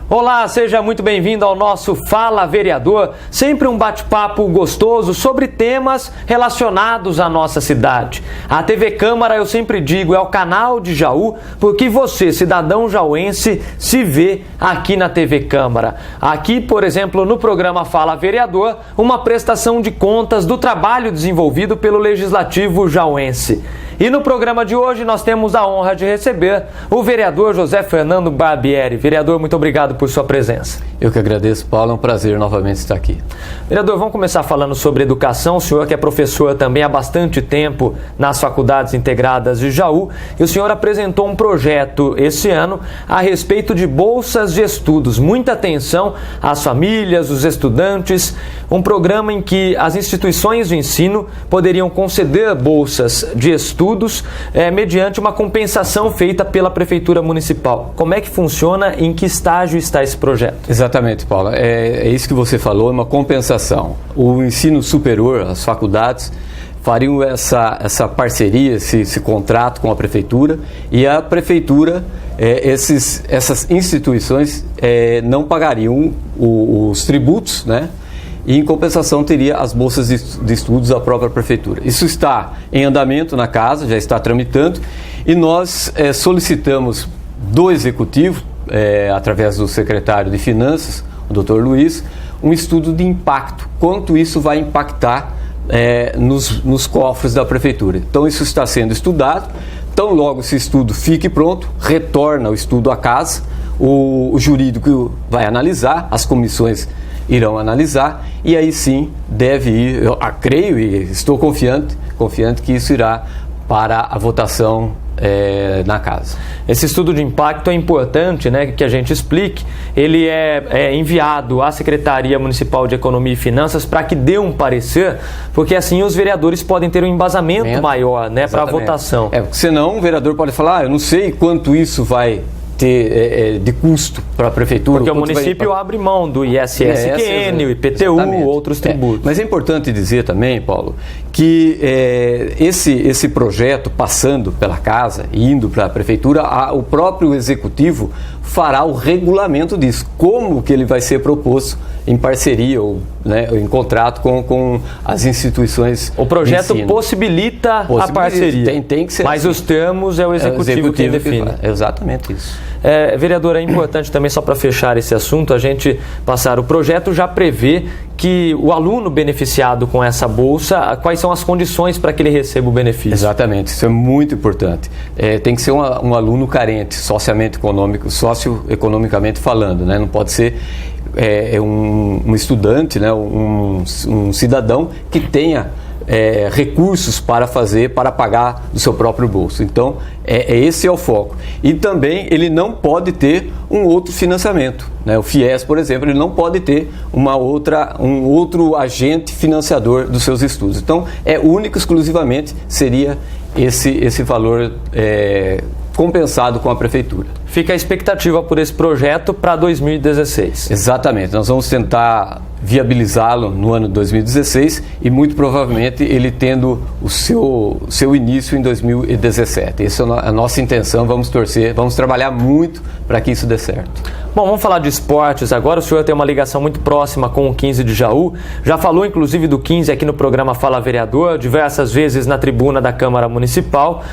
Olá, seja muito bem-vindo ao nosso Fala Vereador, sempre um bate-papo gostoso sobre temas relacionados à nossa cidade. A TV Câmara, eu sempre digo, é o canal de Jaú, porque você, cidadão jauense, se vê aqui na TV Câmara. Aqui, por exemplo, no programa Fala Vereador, uma prestação de contas do trabalho desenvolvido pelo Legislativo jauense. E no programa de hoje nós temos a honra de receber o vereador José Fernando Barbieri. Vereador, muito obrigado por sua presença. Eu que agradeço, Paulo, é um prazer novamente estar aqui. Vereador, vamos começar falando sobre educação. O senhor que é professor também há bastante tempo nas faculdades integradas de Jaú, e o senhor apresentou um projeto esse ano a respeito de bolsas de estudos. Muita atenção às famílias, os estudantes, um programa em que as instituições de ensino poderiam conceder bolsas de estudos mediante uma compensação feita pela Prefeitura Municipal. Como é que funciona e em que estágio está esse projeto? Exatamente, Paulo. É isso que você falou, é uma compensação. O ensino superior, as faculdades, fariam essa parceria, esse contrato com a Prefeitura, e a Prefeitura, essas instituições não pagariam os tributos, né? E, em compensação, teria as bolsas de estudos da própria Prefeitura. Isso está em andamento na casa, já está tramitando, e nós solicitamos do Executivo, através do secretário de Finanças, o Dr. Luiz, um estudo de impacto, quanto isso vai impactar nos cofres da Prefeitura. Então, isso está sendo estudado. Tão logo esse estudo fique pronto, retorna o estudo à casa, o jurídico vai analisar, as comissões irão analisar, e aí sim deve ir, eu creio e estou confiante que isso irá para a votação na casa. Esse estudo de impacto é importante, né, que a gente explique. Ele é enviado à Secretaria Municipal de Economia e Finanças para que dê um parecer, porque assim os vereadores podem ter um embasamento maior, né, para a votação. Porque senão o vereador pode falar, eu não sei quanto isso vai ter de custo para a Prefeitura. Porque o município abre mão do ISS-QN, o IPTU, exatamente, outros tributos. Mas é importante dizer também, Paulo, que esse projeto passando pela casa e indo para a Prefeitura, o próprio Executivo fará o regulamento disso. Como que ele vai ser proposto em parceria ou em contrato com as instituições. O projeto possibilita a parceria. Tem que ser. Mas os termos é o Executivo quem define. Exatamente isso. Vereador, é importante também, só para fechar esse assunto, a gente passar. O projeto já prevê que o aluno beneficiado com essa bolsa, quais são as condições para que ele receba o benefício? Exatamente, isso é muito importante. Tem que ser um aluno carente, socioeconomicamente falando, né? Não pode ser um estudante, né? um cidadão que tenha recursos para pagar do seu próprio bolso. Então, esse é o foco. E também ele não pode ter um outro financiamento, né? O FIES, por exemplo, ele não pode ter um outro agente financiador dos seus estudos. Então, único, exclusivamente, seria esse valor compensado com a Prefeitura. Fica a expectativa por esse projeto para 2016. Exatamente, nós vamos tentar viabilizá-lo no ano de 2016 e muito provavelmente ele tendo o seu início em 2017. Essa é a nossa intenção, vamos torcer, vamos trabalhar muito para que isso dê certo. Bom, vamos falar de esportes agora. O senhor tem uma ligação muito próxima com o 15 de Jaú, já falou inclusive do 15 aqui no programa Fala Vereador, diversas vezes na tribuna da Câmara Municipal.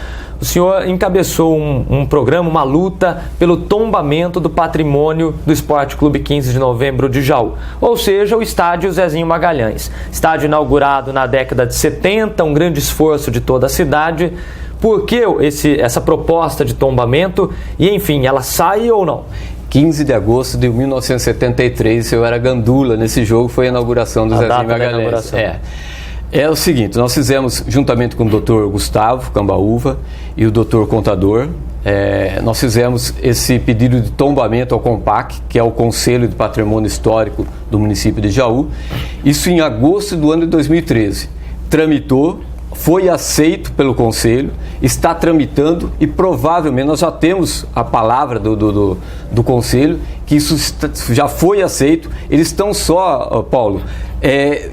O senhor encabeçou um programa, uma luta pelo tombamento do patrimônio do Esporte Clube 15 de Novembro de Jaú, ou seja, o estádio Zezinho Magalhães. Estádio inaugurado na década de 70, um grande esforço de toda a cidade. Por que essa proposta de tombamento e, enfim, ela sai ou não? 15 de agosto de 1973, eu era gandula nesse jogo, foi a inauguração do Zezinho Magalhães. É o seguinte, nós fizemos, juntamente com o Dr. Gustavo Cambaúva e o Dr. Contador, nós fizemos esse pedido de tombamento ao CONPAC, que é o Conselho de Patrimônio Histórico do município de Jaú, isso em agosto do ano de 2013. Tramitou, foi aceito pelo Conselho, está tramitando e provavelmente nós já temos a palavra do Conselho que isso já foi aceito. Eles estão só, Paulo,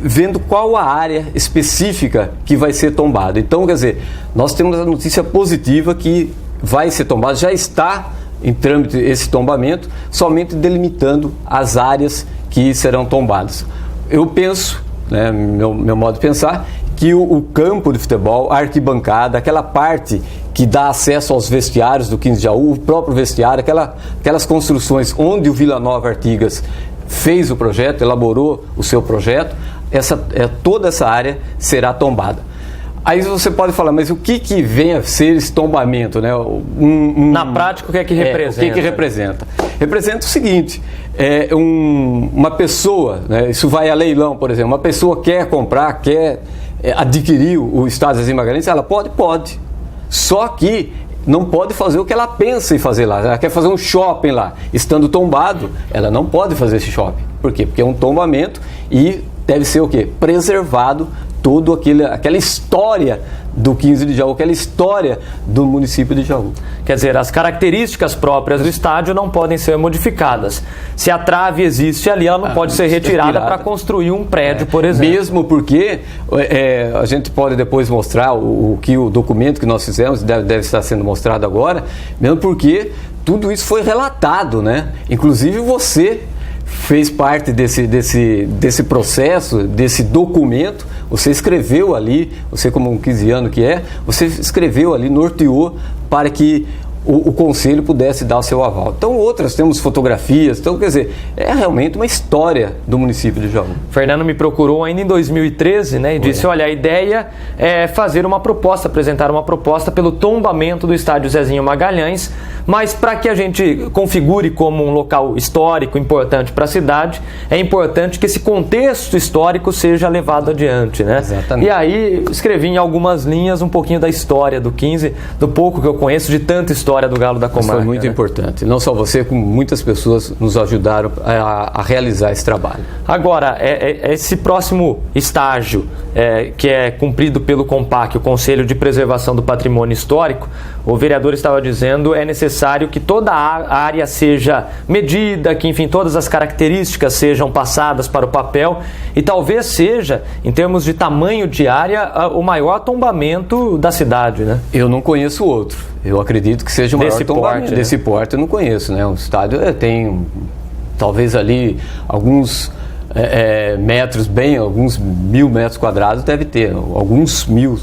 vendo qual a área específica que vai ser tombada. Então, quer dizer, nós temos a notícia positiva que vai ser tombado, já está em trâmite esse tombamento, somente delimitando as áreas que serão tombadas. Eu penso, né, meu modo de pensar, que o campo de futebol, a arquibancada, aquela parte que dá acesso aos vestiários do 15 de Jaú, o próprio vestiário, aquelas construções onde o Vila Nova Artigas fez o projeto, elaborou o seu projeto, toda essa área será tombada. Aí você pode falar, mas o que vem a ser esse tombamento? Né? Na prática, o que é que representa? O que representa? Representa o seguinte, uma pessoa, né, isso vai a leilão, por exemplo, uma pessoa quer comprar, quer adquirir o Estádio Zezinho Magalhães, ela pode. Só que não pode fazer o que ela pensa em fazer lá. Ela quer fazer um shopping lá. Estando tombado, ela não pode fazer esse shopping. Por quê? Porque é um tombamento e deve ser o quê? Preservado toda aquela história do 15 de Jaú, aquela história do município de Jaú. Quer dizer, as características próprias do estádio não podem ser modificadas. Se a trave existe ali, ela não pode ser retirada para construir um prédio, por exemplo. Mesmo porque a gente pode depois mostrar o documento que nós fizemos, deve estar sendo mostrado agora, mesmo porque tudo isso foi relatado, né? Inclusive você fez parte desse processo, desse documento, você escreveu ali, você como um 15ano que você escreveu ali, norteou para que o Conselho pudesse dar o seu aval. Então temos fotografias, então quer dizer, é realmente uma história do município de Jaú. Fernando me procurou ainda em 2013, né, e disse, olha, a ideia é fazer apresentar uma proposta pelo tombamento do estádio Zezinho Magalhães, mas para que a gente configure como um local histórico importante para a cidade, é importante que esse contexto histórico seja levado adiante, né? Exatamente. E aí escrevi em algumas linhas um pouquinho da história do 15, do pouco que eu conheço de tanta história do Galo da Comarca. Foi muito importante. Não só você, como muitas pessoas nos ajudaram a realizar esse trabalho. Agora, esse próximo estágio que é cumprido pelo CONPAC, o Conselho de Preservação do Patrimônio Histórico, o vereador estava dizendo, é necessário que toda a área seja medida, que enfim, todas as características sejam passadas para o papel e talvez seja, em termos de tamanho de área, o maior tombamento da cidade, né? Eu não conheço outro. Eu acredito que seja o maior tombamento. Desse porte eu não conheço, né? O estádio tem talvez ali alguns metros, alguns 1.000 metros quadrados deve ter, alguns 1.000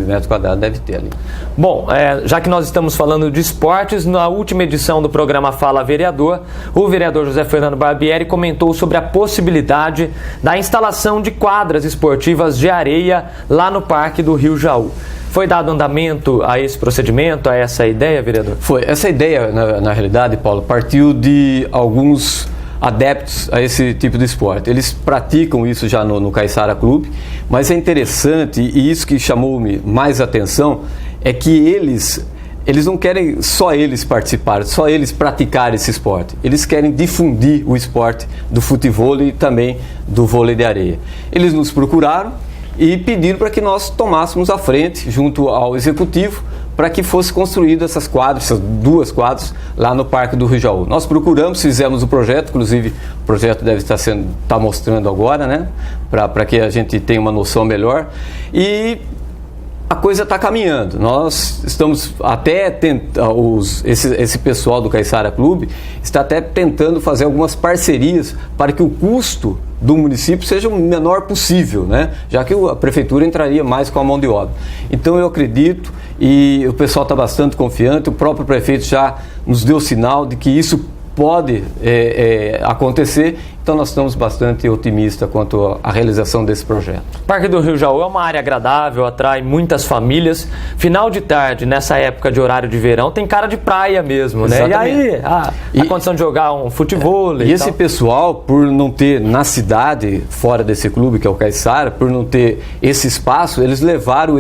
metros quadrados deve ter ali. Bom, já que nós estamos falando de esportes, na última edição do programa Fala Vereador, o vereador José Fernando Barbieri comentou sobre a possibilidade da instalação de quadras esportivas de areia lá no Parque do Rio Jaú. Foi dado andamento a esse procedimento, a essa ideia, vereador? Foi. Essa ideia, na realidade, Paulo, partiu de alguns adeptos a esse tipo de esporte. Eles praticam isso já no Caiçara Clube, mas é interessante, e isso que chamou-me mais atenção, é que eles não querem só eles participarem, só eles praticarem esse esporte. Eles querem difundir o esporte do futevôlei e também do vôlei de areia. Eles nos procuraram e pediram para que nós tomássemos a frente, junto ao Executivo, para que fosse construída essas duas quadras lá no Parque do Rio Jaú. Nós procuramos, fizemos o projeto, inclusive o projeto deve estar mostrando agora, né, para que a gente tenha uma noção melhor, e a coisa está caminhando. Nós estamos até esse pessoal do Caiçara Clube está até tentando fazer algumas parcerias para que o custo do município seja o menor possível, né? Já que a prefeitura entraria mais com a mão de obra. Então eu acredito, e o pessoal está bastante confiante, o próprio prefeito já nos deu sinal de que isso pode acontecer, então nós estamos bastante otimistas quanto à realização desse projeto. O Parque do Rio Jaú é uma área agradável, atrai muitas famílias. Final de tarde, nessa época de horário de verão, tem cara de praia mesmo, né? Exatamente. E aí, a condição de jogar um futevôlei. E esse pessoal, por não ter na cidade, fora desse clube, que é o Caiçara, por não ter esse espaço, eles levaram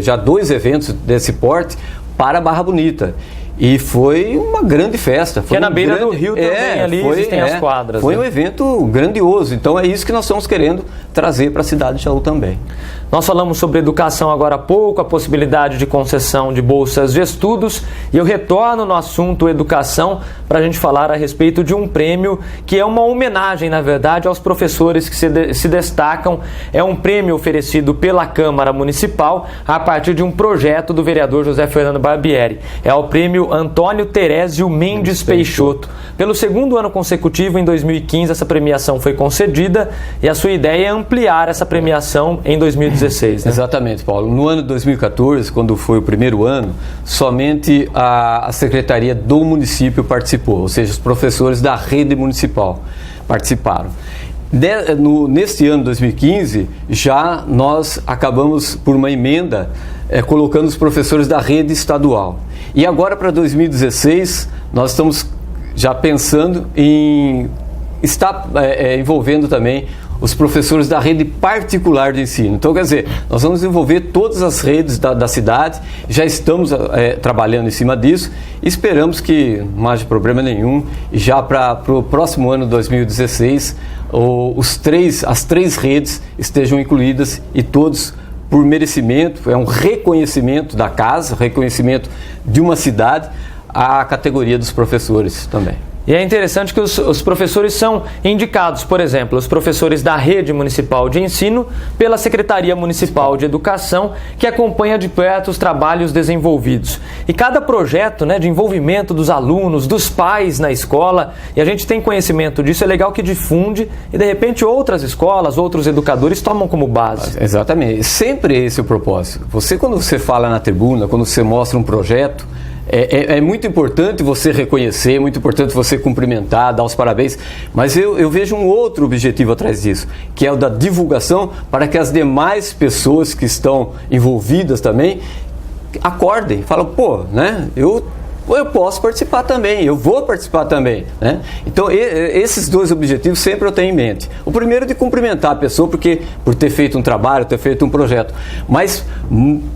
já 2 eventos desse porte para Barra Bonita. E foi uma grande festa. Que é na beira do rio também, ali existem as quadras. Foi um evento grandioso, então é isso que nós estamos querendo trazer para a cidade de Jaú também. Nós falamos sobre educação agora há pouco, a possibilidade de concessão de bolsas de estudos, e eu retorno no assunto educação para a gente falar a respeito de um prêmio que é uma homenagem, na verdade, aos professores que se destacam. É um prêmio oferecido pela Câmara Municipal a partir de um projeto do vereador José Fernando Barbieri. É o prêmio Prêmio Antônio Terésio Mendes Peixoto. Pelo segundo ano consecutivo, em 2015, essa premiação foi concedida e a sua ideia é ampliar essa premiação em 2016. Né? Exatamente, Paulo. No ano de 2014, quando foi o primeiro ano, somente a Secretaria do município participou, ou seja, os professores da rede municipal participaram. Neste ano 2015, já nós acabamos por uma emenda colocando os professores da rede estadual. E agora para 2016, nós estamos já pensando em estar envolvendo também os professores da rede particular de ensino. Então, quer dizer, nós vamos envolver todas as redes da cidade, já estamos trabalhando em cima disso e esperamos que não haja problema nenhum e já para o próximo ano 2016 as três redes estejam incluídas e todos por merecimento, é um reconhecimento da casa, reconhecimento de uma cidade, a categoria dos professores também. E é interessante que os professores são indicados, por exemplo, os professores da Rede Municipal de Ensino pela Secretaria Municipal de Educação, que acompanha de perto os trabalhos desenvolvidos. E cada projeto, né, de envolvimento dos alunos, dos pais na escola, e a gente tem conhecimento disso, é legal que difunde e de repente outras escolas, outros educadores tomam como base. Exatamente, sempre esse é o propósito. Quando você fala na tribuna, quando você mostra um projeto, é muito importante você reconhecer, é muito importante você cumprimentar, dar os parabéns, mas eu vejo um outro objetivo atrás disso, que é o da divulgação para que as demais pessoas que estão envolvidas também acordem, falam, eu posso participar também, eu vou participar também, né? Então, esses dois objetivos sempre eu tenho em mente. O primeiro de cumprimentar a pessoa por ter feito um trabalho, ter feito um projeto, mas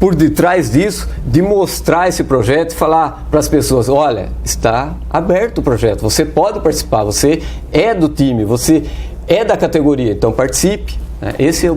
por detrás disso, de mostrar esse projeto e falar para as pessoas, olha, está aberto o projeto, você pode participar, você é do time, você é da categoria, então participe. Esses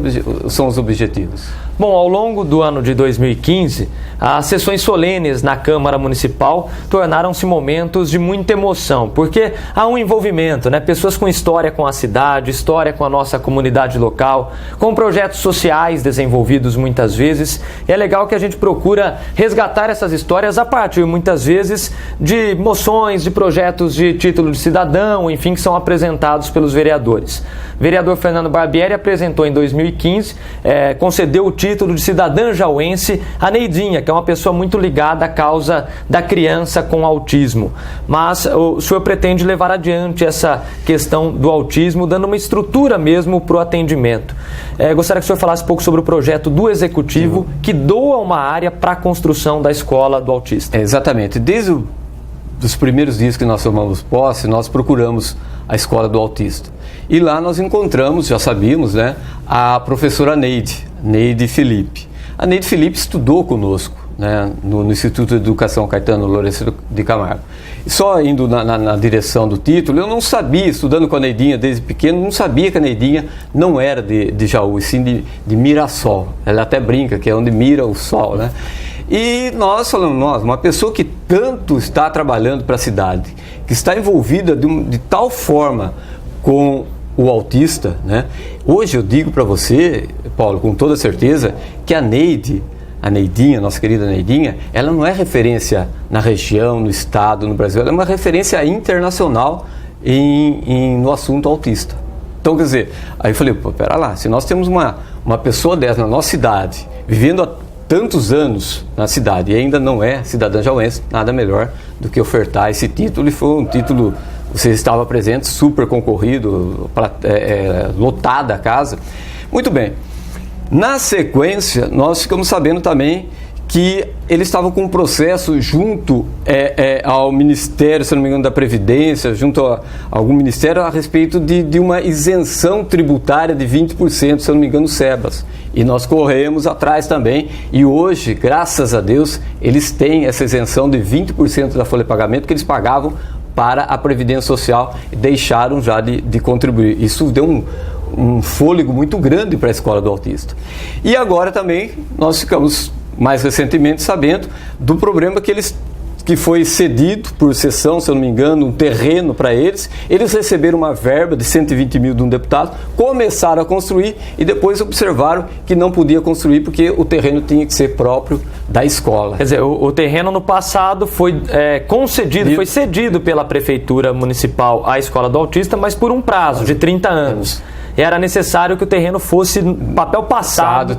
são os objetivos. Bom, ao longo do ano de 2015, as sessões solenes na Câmara Municipal tornaram-se momentos de muita emoção, porque há um envolvimento, né? Pessoas com história com a cidade, história com a nossa comunidade local, com projetos sociais desenvolvidos muitas vezes. E é legal que a gente procura resgatar essas histórias a partir, muitas vezes, de moções, de projetos de título de cidadão, enfim, que são apresentados pelos vereadores. O vereador Fernando Barbieri apresentou em 2015, concedeu o título de cidadã jauense a Neidinha, que é uma pessoa muito ligada à causa da criança com autismo. Mas o senhor pretende levar adiante essa questão do autismo, dando uma estrutura mesmo para o atendimento. Gostaria que o senhor falasse um pouco sobre o projeto do Executivo, que doa uma área para a construção da escola do autista. Exatamente. Desde os primeiros dias que nós tomamos posse, nós procuramos a escola do autista. E lá nós encontramos, já sabíamos, né, a professora Neide Felipe. A Neide Felipe estudou conosco, né, no Instituto de Educação Caetano Lourenço de Camargo. E só indo na direção do título, eu não sabia, estudando com a Neidinha desde pequeno, não sabia que a Neidinha não era de Jaú, e sim de Mirassol. Ela até brinca que é onde mira o sol, né? E nós falamos, uma pessoa que tanto está trabalhando para a cidade, que está envolvida de tal forma com o autista, né? Hoje eu digo para você, Paulo, com toda certeza, que a Neidinha, nossa querida Neidinha, ela não é referência na região, no estado, no Brasil, ela é uma referência internacional no assunto autista. Então, quer dizer, aí eu falei, pera lá, se nós temos uma pessoa dessa na nossa cidade, vivendo há tantos anos na cidade e ainda não é cidadã jauense, nada melhor do que ofertar esse título, e foi um título, você estava presente, super concorrido, lotada a casa. Muito bem. Na sequência, nós ficamos sabendo também que eles estavam com um processo junto ao Ministério, se não me engano, da Previdência, junto a algum ministério, a respeito de uma isenção tributária de 20%, se não me engano, SEBAS. E nós corremos atrás também, e hoje, graças a Deus, eles têm essa isenção de 20% da folha de pagamento que eles pagavam para a Previdência Social e deixaram já de contribuir. Isso deu um fôlego muito grande para a escola do autista. E agora também nós ficamos mais recentemente sabendo do problema que eles que foi cedido por cessão, se eu não me engano, um terreno para eles. Eles receberam uma verba de 120 mil de um deputado, começaram a construir e depois observaram que não podia construir porque o terreno tinha que ser próprio da escola. Quer dizer, o terreno no passado foi concedido, foi cedido pela Prefeitura Municipal à Escola do Autista, mas por um prazo de 30 anos. E era necessário que o terreno fosse papel passado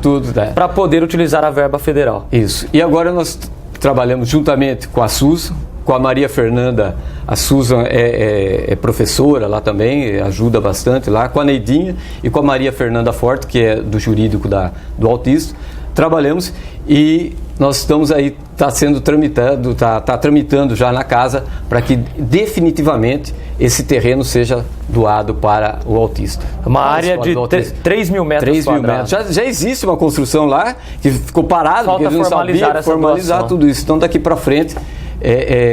para poder utilizar a verba federal. Isso. E agora nós trabalhamos juntamente com a Susan, com a Maria Fernanda. A Susan é professora lá também, ajuda bastante lá, com a Neidinha e com a Maria Fernanda Forte, que é do jurídico do autista. Trabalhamos e nós estamos aí, está tramitando já na casa para que definitivamente esse terreno seja doado para o autista. Uma área de 3 mil metros quadrados. Já existe uma construção lá que ficou parada, falta porque eles não sabiam formalizar tudo isso. Então daqui para frente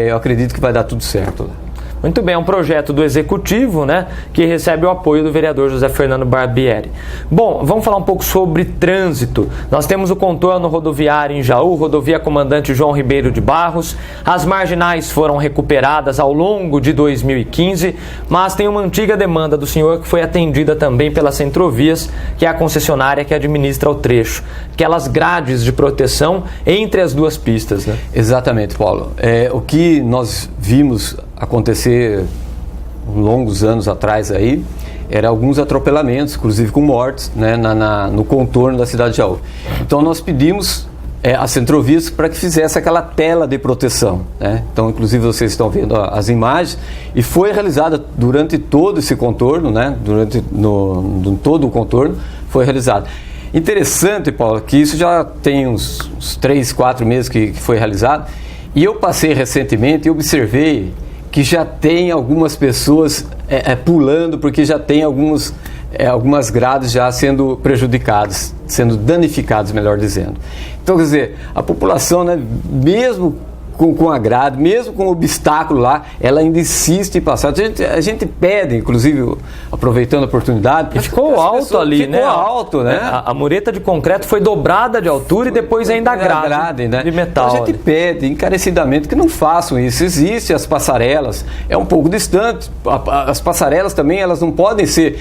eu acredito que vai dar tudo certo lá. Muito bem, é um projeto do Executivo, né, que recebe o apoio do vereador José Fernando Barbieri. Bom, vamos falar um pouco sobre trânsito. Nós temos o contorno rodoviário em Jaú, rodovia Comandante João Ribeiro de Barros. As marginais foram recuperadas ao longo de 2015, mas tem uma antiga demanda do senhor que foi atendida também pela Centrovias, que é a concessionária que administra o trecho. Aquelas grades de proteção entre as duas pistas, né? Exatamente, Paulo. O que nós vimos acontecer longos anos atrás aí, era alguns atropelamentos, inclusive com mortes, né, no contorno da cidade de Jaú. Então nós pedimos a Centrovias para que fizesse aquela tela de proteção, né? Então inclusive vocês estão vendo as imagens, e foi realizada durante todo esse contorno, né? Todo o contorno foi realizado. Interessante, Paulo, que isso já tem uns 3, 4 meses que foi realizado, e eu passei recentemente e observei que já tem algumas pessoas pulando, porque já tem algumas grades já sendo prejudicadas, sendo danificadas, melhor dizendo. Então, quer dizer, a população, né, mesmo com a grade, mesmo com o obstáculo lá, ela ainda insiste em passar. A gente pede, inclusive, aproveitando a oportunidade... E ficou alto ali, né? Ficou alto, né? A mureta de concreto foi dobrada de altura e depois ainda a grade, né, de metal. Então a gente pede encarecidamente que não façam isso. Existem as passarelas, é um pouco distante. As passarelas também, elas não podem ser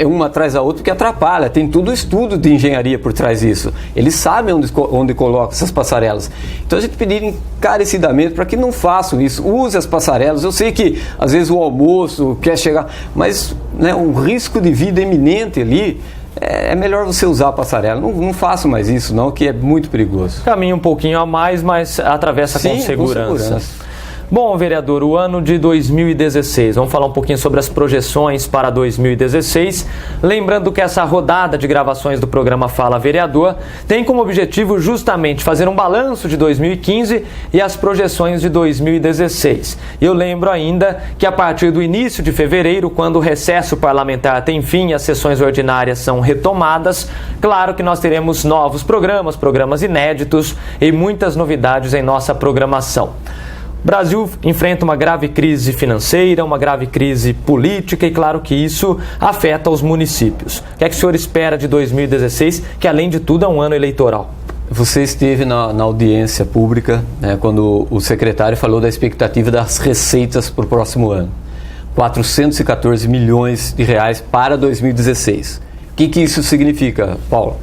uma atrás da outra, porque atrapalha. Tem todo o estudo de engenharia por trás disso. Eles sabem onde colocam essas passarelas. Então a gente pedir encarecidamente para que não façam isso, use as passarelas. Eu sei que às vezes o almoço quer chegar, mas, né, o risco de vida iminente ali, é melhor você usar a passarela. Não façam mais isso não, que é muito perigoso. Caminha um pouquinho a mais, mas atravessa com segurança. Bom, vereador, o ano de 2016, vamos falar um pouquinho sobre as projeções para 2016. Lembrando que essa rodada de gravações do programa Fala Vereador tem como objetivo justamente fazer um balanço de 2015 e as projeções de 2016. Eu lembro ainda que a partir do início de fevereiro, quando o recesso parlamentar tem fim e as sessões ordinárias são retomadas, claro que nós teremos novos programas inéditos e muitas novidades em nossa programação. O Brasil enfrenta uma grave crise financeira, uma grave crise política e claro que isso afeta os municípios. O que é que o senhor espera de 2016, que além de tudo é um ano eleitoral? Você esteve na audiência pública, né, quando o secretário falou da expectativa das receitas para o próximo ano. 414 milhões de reais para 2016. O que isso significa, Paulo?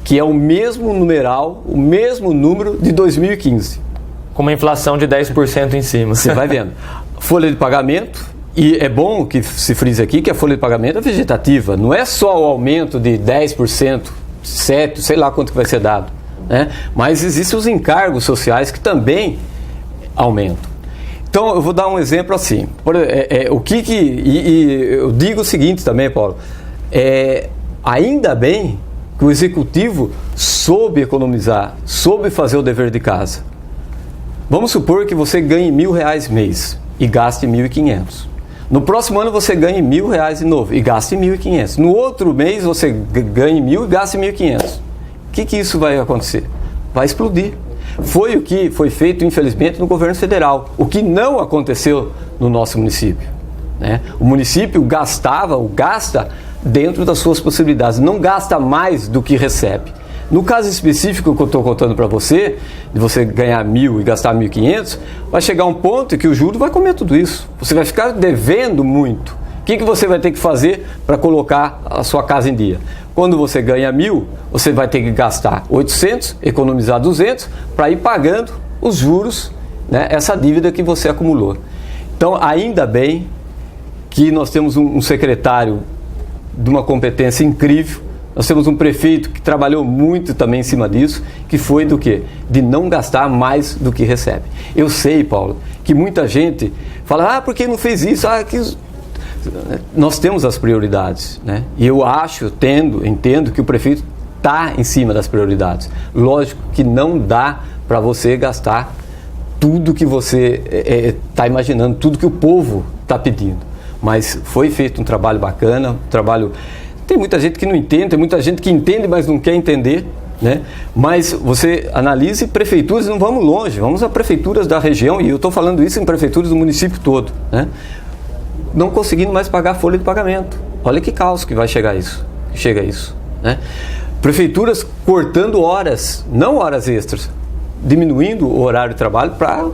Que é o mesmo numeral, o mesmo número de 2015. Com uma inflação de 10% em cima. Você vai vendo. Folha de pagamento, e é bom que se frise aqui que a folha de pagamento é vegetativa. Não é só o aumento de 10%, 7%, sei lá quanto que vai ser dado, né? Mas existem os encargos sociais que também aumentam. Então, eu vou dar um exemplo assim. Eu digo o seguinte também, Paulo. Ainda bem que o Executivo soube economizar, soube fazer o dever de casa. Vamos supor que você ganhe R$1.000 mês e gaste 1.500. No próximo ano você ganhe R$1.000 de novo e gaste 1.500. No outro mês você ganhe 1.000 e gaste 1.500. O que isso vai acontecer? Vai explodir. Foi o que foi feito, infelizmente, no governo federal. O que não aconteceu no nosso município, né? O município gasta dentro das suas possibilidades. Não gasta mais do que recebe. No caso específico que eu estou contando para você, de você ganhar 1.000 e gastar 1.500, vai chegar um ponto que o juro vai comer tudo isso. Você vai ficar devendo muito. O que você vai ter que fazer para colocar a sua casa em dia? Quando você ganha 1.000, você vai ter que gastar 800, economizar 200 para ir pagando os juros, né, essa dívida que você acumulou. Então, ainda bem que nós temos um secretário de uma competência incrível, nós temos um prefeito que trabalhou muito também em cima disso, que foi do quê? De não gastar mais do que recebe. Eu sei, Paulo, que muita gente fala, por que não fez isso? Nós temos as prioridades, né? E eu entendo que o prefeito está em cima das prioridades. Lógico que não dá para você gastar tudo que você está imaginando, tudo que o povo está pedindo. Mas foi feito um trabalho bacana, Tem muita gente que não entende, tem muita gente que entende, mas não quer entender, né? Mas você analise prefeituras, não vamos longe, vamos a prefeituras da região, e eu estou falando isso em prefeituras do município todo, né? Não conseguindo mais pagar a folha de pagamento. Olha que caos que chega a isso, né? Prefeituras cortando horas, não horas extras, diminuindo o horário de trabalho para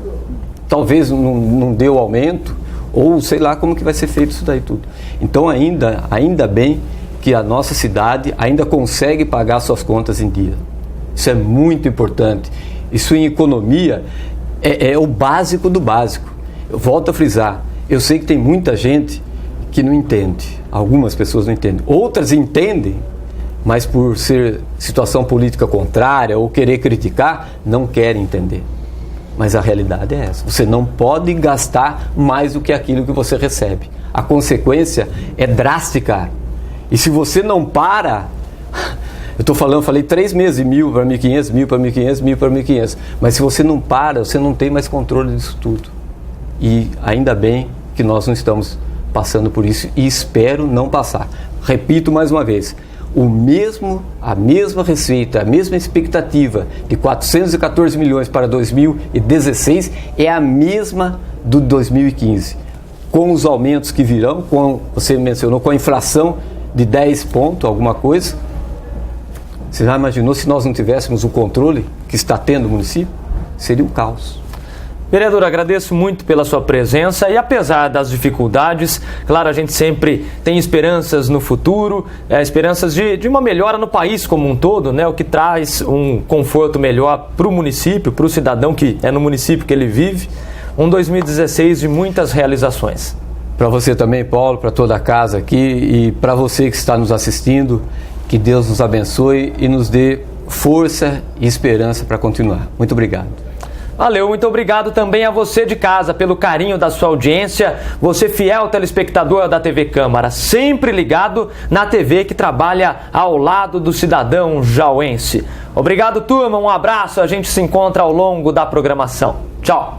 talvez não dê o aumento, ou sei lá como que vai ser feito isso daí tudo. Então ainda bem que a nossa cidade ainda consegue pagar suas contas em dia. Isso é muito importante. Isso em economia é o básico do básico. Eu volto a frisar, eu sei que tem muita gente que não entende, algumas pessoas não entendem, outras entendem, mas por ser situação política contrária ou querer criticar, não querem entender. Mas a realidade é essa, você não pode gastar mais do que aquilo que você recebe. A consequência é drástica. E se você não para, falei 3 meses, 1.000 para 1.500, 1.000 para 1.500, 1.000 para 1.500, mas se você não para, você não tem mais controle disso tudo. E ainda bem que nós não estamos passando por isso, e espero não passar. Repito mais uma vez, a mesma receita, a mesma expectativa de 414 milhões para 2016 é a mesma do 2015. Com os aumentos que virão, você mencionou, com a inflação de 10 pontos, alguma coisa, você já imaginou se nós não tivéssemos o controle que está tendo o município? Seria um caos. Vereador, agradeço muito pela sua presença e apesar das dificuldades, claro, a gente sempre tem esperanças no futuro, esperanças de uma melhora no país como um todo, né? O que traz um conforto melhor para o município, para o cidadão que é no município que ele vive. Um 2016 de muitas realizações. Para você também, Paulo, para toda a casa aqui e para você que está nos assistindo, que Deus nos abençoe e nos dê força e esperança para continuar. Muito obrigado. Valeu, muito obrigado também a você de casa pelo carinho da sua audiência, você fiel telespectador da TV Câmara, sempre ligado na TV que trabalha ao lado do cidadão jauense. Obrigado, turma, um abraço, a gente se encontra ao longo da programação. Tchau!